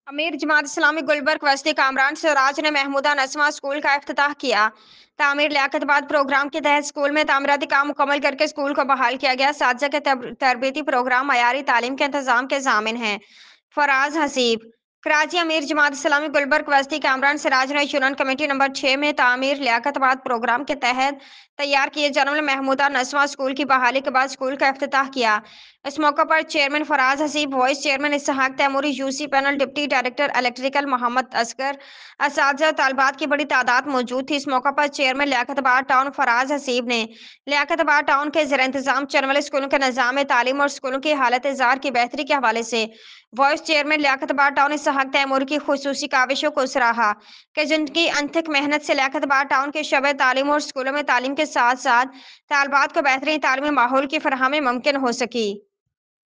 अमीर जमात इस्लामी गुलबर्ग वस्ती कामरान सिराज ने महमूदा नस्वां स्कूल का इफ्तिताह किया। तामीर लियाकतबाद प्रोग्राम के तहत स्कूल में तामीराती काम मुकम्मल करके स्कूल को बहाल किया गया। साथी के तरबीती प्रोग्राम मयारी तालीम के इंतजाम के जामिन हैं। फराज हसीब कराची अमीर जमात इस्लामी गुलबर्ग वस्ती कामरान सिराज ने चुनान कमेटी नंबर 6 में तामीर लियाकतबाद प्रोग्राम के तहत तैयार किए जाने वाले महमूदा नस्वां स्कूल की बहाली के बाद स्कूल का इफ्तिताह किया। इस मौके पर chairman Faraz Haseeb, vice chairman Ishaq Taimuri, UC panel deputy director electrical Mohammad Asghar, असातिज़ा तालिबात की बड़ी तादाद मौजूद थी। इस मौके पर चेयरमैन लियाकतबाद टाउन फराज हसीब ने लियाकतबाद टाउन के ज़ेर इंतजाम चलने वाले स्कूलों के निज़ाम तालीम और स्कूलों की हालत ज़ार की बेहतरी के हवाले से वाइस चेयरमैन लियाकतबाद टाउन इसहाक तैमूरी की खुसूसी काविशों को सराहा कि जिनकी अनथक मेहनत से लियाकतबाद टाउन के शबे तालीम और स्कूलों में तालीम के साथ साथ तालबात को बेहतरीन तालीमी माहौल की फरहमी मुमकिन हो सकी।